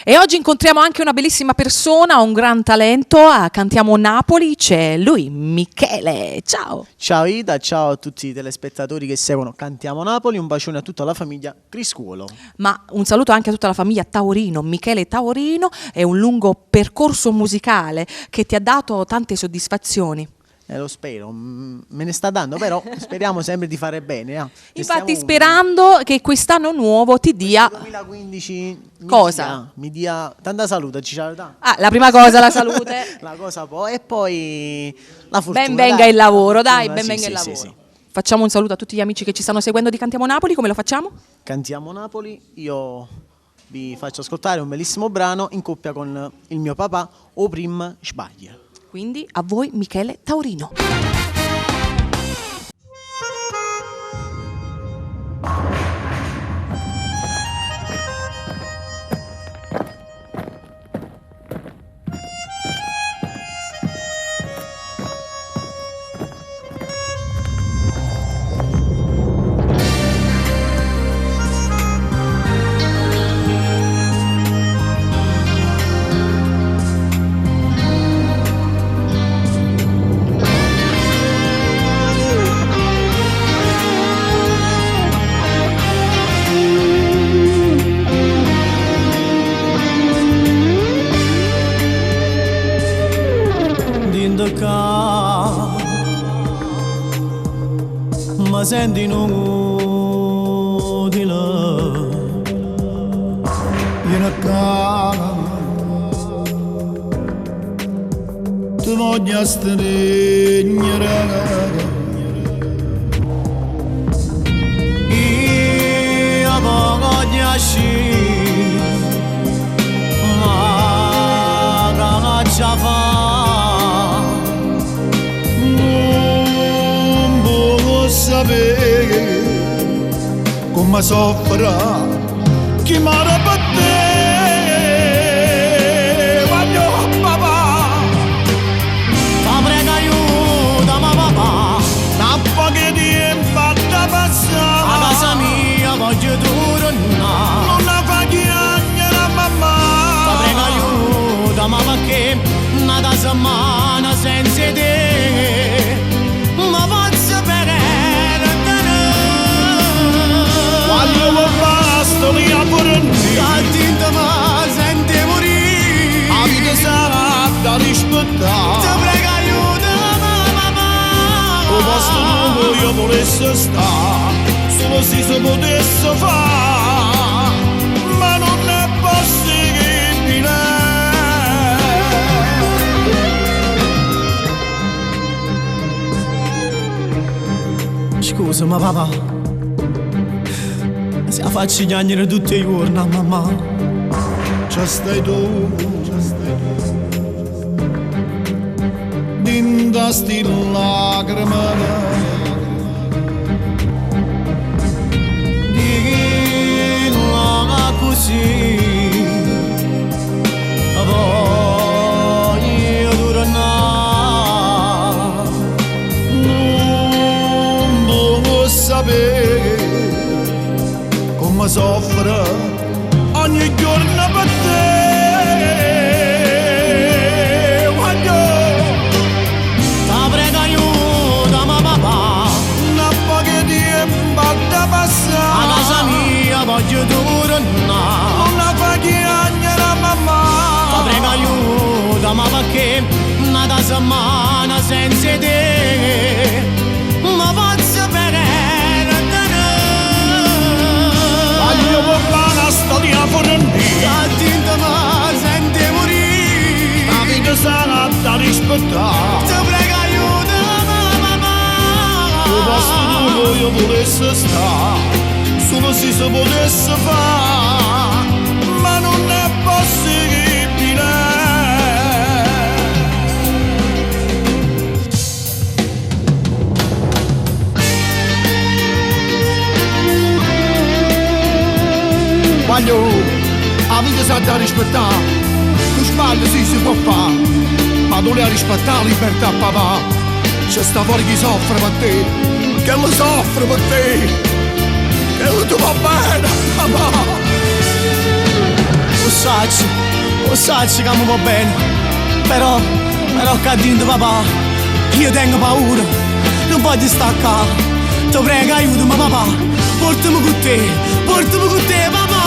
E oggi incontriamo anche una bellissima persona, un gran talento a Cantiamo Napoli, c'è lui, Michele. Ciao! Ciao Ida, ciao a tutti i telespettatori che seguono Cantiamo Napoli, un bacione a tutta la famiglia Criscuolo. Ma un saluto anche a tutta la famiglia Taorino. Michele Taorino è un lungo percorso musicale che ti ha dato tante soddisfazioni. Lo spero, me ne sta dando, però speriamo sempre di fare bene. Infatti sperando che quest'anno nuovo ti dia... 2015 cosa? Mi dia tanta salute, la prima cosa la salute. La cosa poi e poi la fortuna. Ben venga il lavoro, dai, ben venga il sì, lavoro. sì. Facciamo un saluto a tutti gli amici che ci stanno seguendo di Cantiamo Napoli, come lo facciamo? Cantiamo Napoli, io vi faccio ascoltare un bellissimo brano in coppia con il mio papà, O Prim Sbaglia. Quindi a voi Michele Taorino. Ma senti inutile vieni a casa ti voglio stringere io voglio uscire ma caccia fa come soffra chi muore per te voglio papà ma prega aiuta ma papà tappa che tempo da passare a casa mia voglio tornare non la fa chiagnere mamma ma prega aiuta ma perché una settimana senza te ma faccio bene quando mi basta lì a fornire la tinta ma sente morire la vita sarà da rispettare ti prego aiuta mamma o posto dove io volessi stare solo se si potesse fare ma non è possibile. Scusa ma papà se la faccio chiagnere tutti i giorni, mamma. Ci stai tu, dinda sti lacrime. Dilla così, voglio tornare. Non devo sapere come soffre ogni giorno per te voglio ti prego aiuta ma papà una poca tempo da passare a casa mia voglio tornare non la fa chiagnere mamma ti prego aiuta ma perché una settimana senza te ma faccio bene io papà sto lì a fornire la tinta ma sente morire la vita sarà da rispettare ti prego aiuta mamma lo posto dove io volessi stare solo se si potesse fare ma non è possibile. Voglio la vita sa da rispettare, tu sbagli sì si può fare, ma non la rispettare la libertà papà, c'è sta fuori chi soffre per te, che lo soffre per te, che lo tu va bene papà. Lo sai Lo sai che mi va bene, però cadendo papà, io tengo paura, non voglio staccare. Ti prego aiutami papà, portami con te papà.